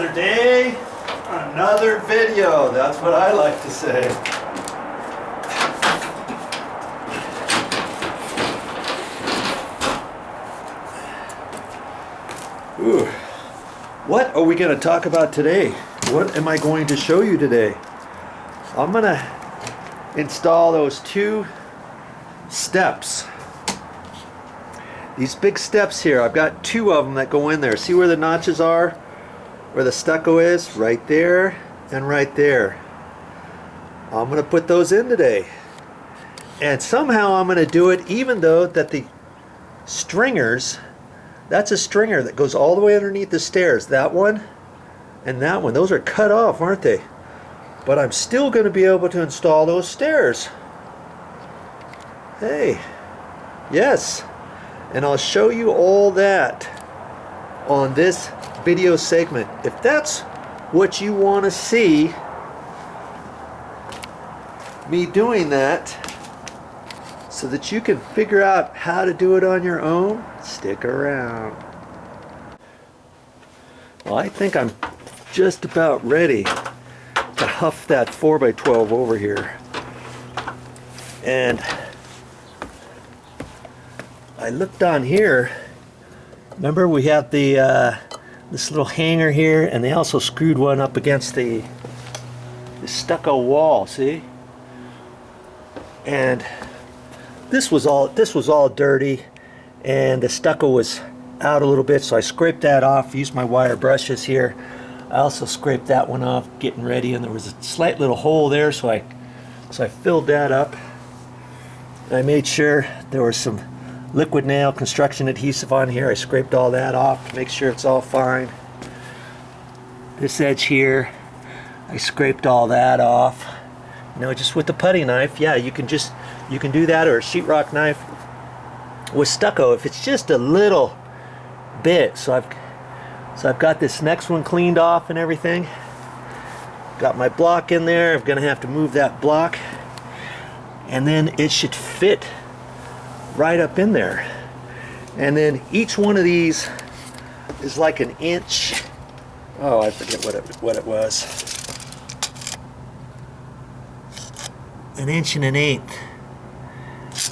Another day, another video. That's what I like to say. Ooh. What are we going to talk about today? What am I going to show you today? I'm going to install those two steps. These big steps here, I've got two of them that go in there. See where the notches are? Where the stucco is? Right there and right there. I'm going to put those in today. And somehow I'm going to do it even though that the stringers, that's a stringer that goes all the way underneath the stairs. That one and that one, those are cut off, aren't they? But I'm still going to be able to install those stairs. Hey, yes. And I'll show you all that on this video segment. If that's what you want to see me doing that so that you can figure out how to do it on your own, stick around. Well, I think I'm just about ready to huff that 4x12 over here. And I looked on here. Remember, we have the this little hanger here, and they also screwed one up against the stucco wall. See? And this was all dirty, and the stucco was out a little bit, so I scraped that off. Used my wire brushes here. I also scraped that one off, getting ready, and there was a slight little hole there, so I filled that up. And I made sure there was some liquid nail construction adhesive on here. I scraped all that off to make sure it's all fine. This edge here, I scraped all that off. You know, just with the putty knife. Yeah, you can do that, or a sheetrock knife with stucco if it's just a little bit. So I've got this next one cleaned off and everything. Got my block in there. I'm gonna have to move that block, and then it should fit right up in there. And then each one of these is like an inch. Oh, I forget what it was. An inch and an eighth.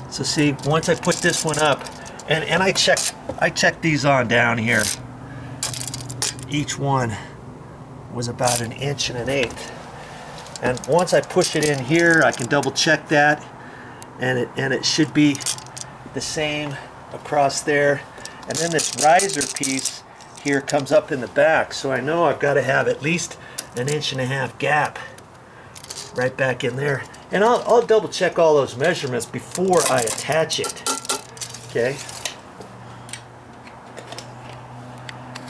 So see, once I put this one up, and I checked these on down here. Each one was about an inch and an eighth. And once I push it in here, I can double check that, and it should be the same across there. And then this riser piece here comes up in the back, so I know I've got to have at least an inch and a half gap right back in there. And I'll double check all those measurements before I attach it. Okay,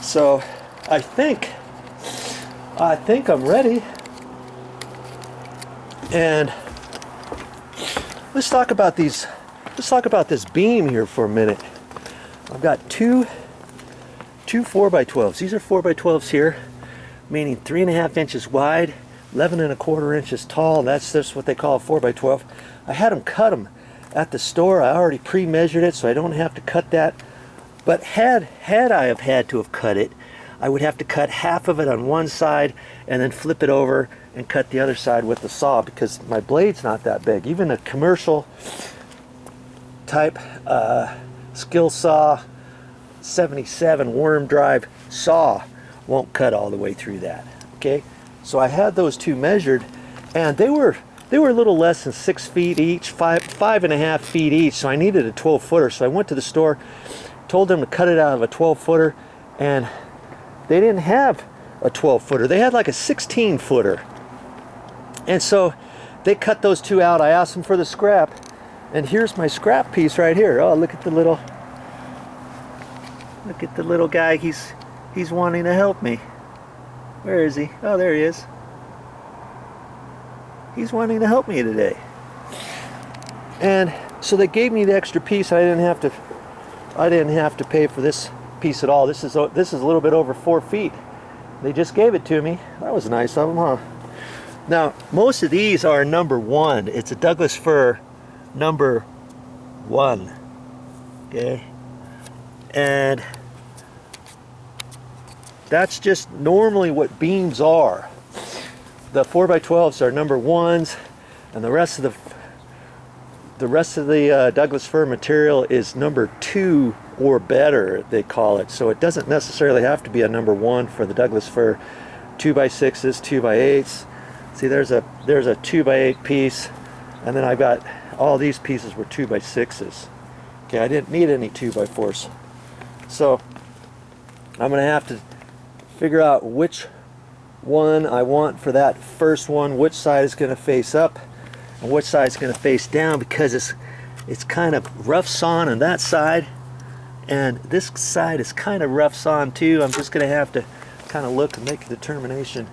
so I think I'm ready. And let's talk about these. Let's talk about this beam here for a minute. I've got two 4x12s. These are 4x12s here, meaning 3.5 inches wide, 11 1/4 inches tall. That's just what they call a 4x12. I had them cut them at the store. I already pre-measured it, so I don't have to cut that. But had I have had to have cut it, I would have to cut half of it on one side and then flip it over and cut the other side with the saw, because my blade's not that big. Even a commercial type skill saw 77 worm drive saw won't cut all the way through that. Okay, so I had those two measured, and they were a little less than 6 feet each, 5.5 feet each. So I needed a 12-footer. So I went to the store, told them to cut it out of a 12-footer, and they didn't have a 12-footer. They had like a 16-footer. And so they cut those two out. I asked them for the scrap, and here's my scrap piece right here. Oh, look at the little guy. He's wanting to help me. Where is he? Oh, there he is. He's wanting to help me today. And so they gave me the extra piece. I didn't have to pay for this piece at all. This is a little bit over 4 feet. They just gave it to me. That was nice of them, huh? Now, most of these are number 1. It's a Douglas fir number 1. Okay? And That's just normally what beams are. The 4x12s are number 1s, and the rest of the Douglas fir material is number 2 or better, they call it. So it doesn't necessarily have to be a number 1 for the Douglas fir. 2x6s, 2x8s. See, there's a 2x8 piece, and then I got all these pieces were 2x6s. Okay, I didn't need any 2x4s. So I'm going to have to figure out which one I want for that first one, which side is going to face up and which side is going to face down, because it's kind of rough sawn on that side, and this side is kind of rough sawn too. I'm just going to have to kind of look and make a determination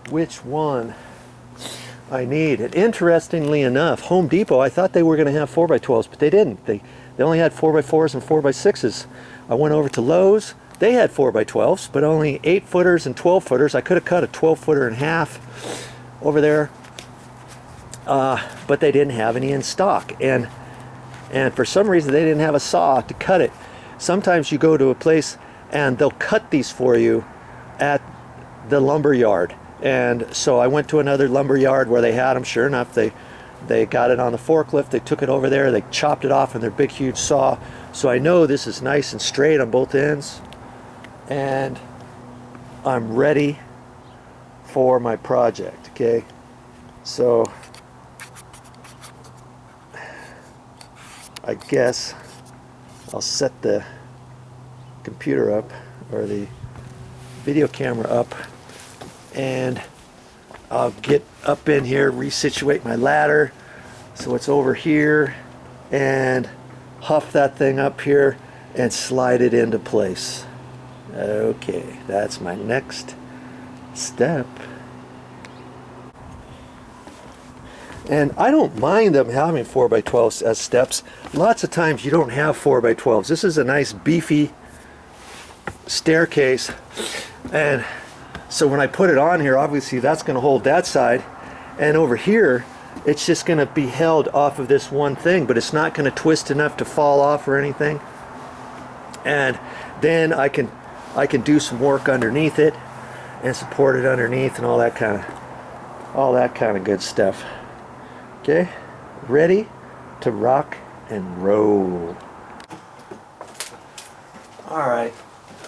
which one I need. And interestingly enough, Home Depot, I thought they were going to have 4x12s, but they didn't. They only had 4x4s and 4x6s. I went over to Lowe's. They had 4x12s, but only 8-footers and 12-footers. I could have cut a 12-footer in half over there, but they didn't have any in stock. And for some reason, they didn't have a saw to cut it. Sometimes you go to a place and they'll cut these for you at the lumber yard. And so I went to another lumber yard where they had them. Sure enough, they got it on the forklift. They took it over there. They chopped it off in their big, huge saw. So I know this is nice and straight on both ends. And I'm ready for my project, okay? So I guess I'll set the computer up, or the video camera up, and I'll get up in here, resituate my ladder so it's over here, and huff that thing up here and slide it into place. Okay, that's my next step. And I don't mind them having 4x12s as steps. Lots of times you don't have 4x12s. This is a nice beefy staircase, and so when I put it on here, obviously that's going to hold that side, and over here it's just going to be held off of this one thing, but it's not going to twist enough to fall off or anything. And then I can do some work underneath it and support it underneath and all that kind of good stuff. Okay, ready to rock and roll. All right,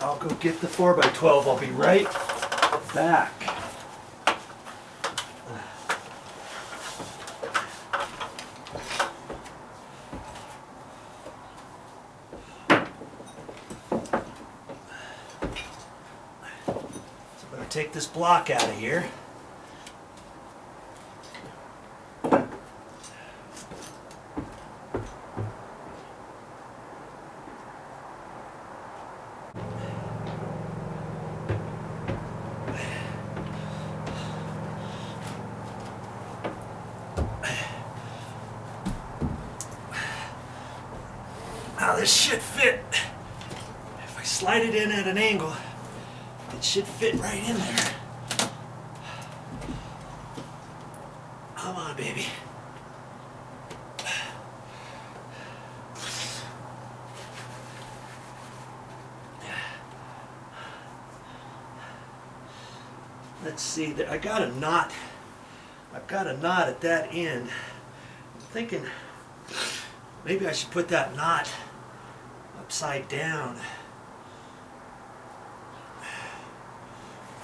I'll go get the 4x12. I'll be right back. So I better take this block out of here. Now this should fit. If I slide it in at an angle, it should fit right in there. Come on, baby. Let's see, I got a knot. I've got a knot at that end. I'm thinking maybe I should put that knot upside down.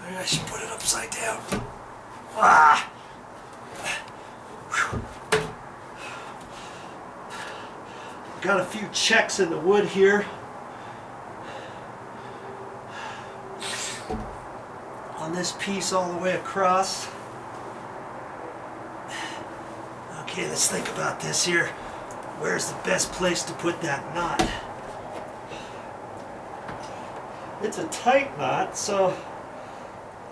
Maybe I should put it upside down. Ah! Got a few checks in the wood here. On this piece all the way across. Okay, let's think about this here. Where's the best place to put that knot? It's a tight knot, so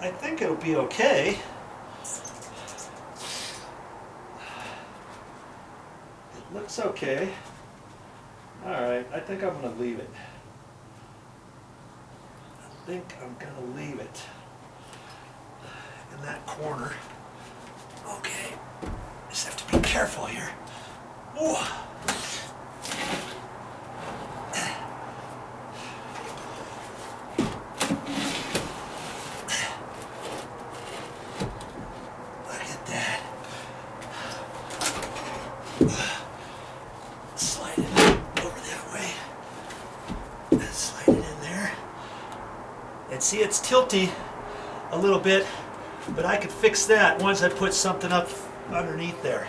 I think it'll be okay. It looks okay. Alright, I think I'm going to leave it. I think I'm going to leave it in that corner. Okay, just have to be careful here. Ooh. See, it's tilty a little bit, but I could fix that once I put something up underneath there.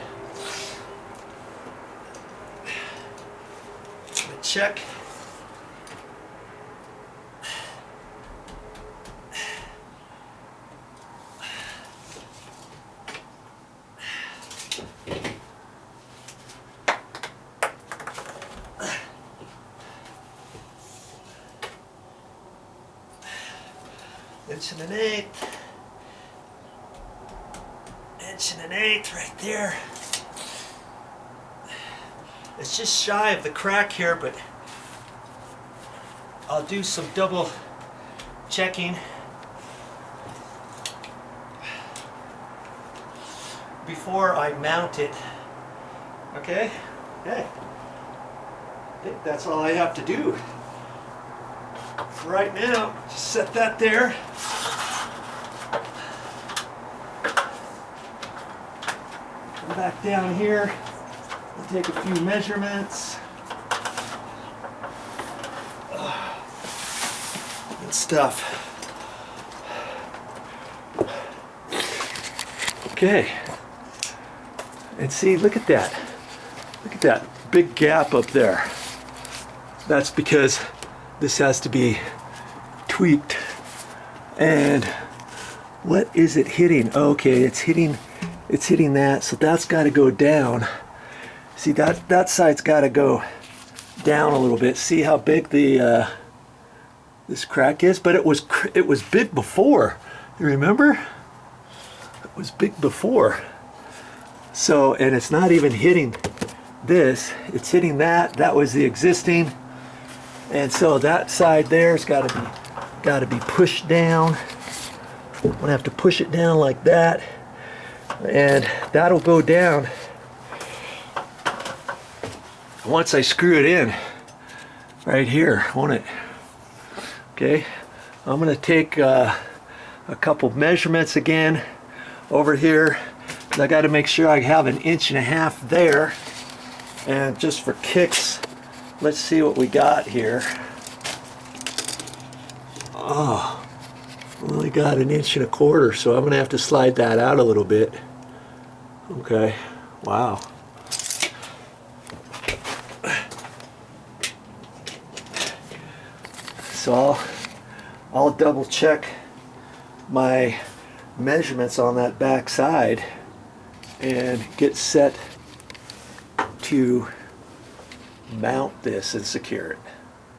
Check. Inch and an eighth. Inch and an eighth right there. It's just shy of the crack here, but I'll do some double checking before I mount it. Okay? Okay. I think that's all I have to do. For right now, just set that there. Come back down here and take a few measurements. And stuff. Okay. And see, look at that. Look at that big gap up there. That's because this has to be tweaked. And what is it hitting? Okay, it's hitting that, so that's got to go down. See, that side's got to go down a little bit. See how big the this crack is? But it was big before. You remember? It was big before. So, and it's not even hitting this. It's hitting that. That was the existing. And so that side there's got to be pushed down. I'm gonna have to push it down like that, and that'll go down once I screw it in right here, won't it? Okay, I'm gonna take a couple measurements again over here. I got to make sure I have 1.5 inches there, and just for kicks, let's see what we got here. Oh, only got 1.25 inches, so I'm going to have to slide that out a little bit. Okay, wow. So I'll double check my measurements on that back side and get set to mount this and secure it.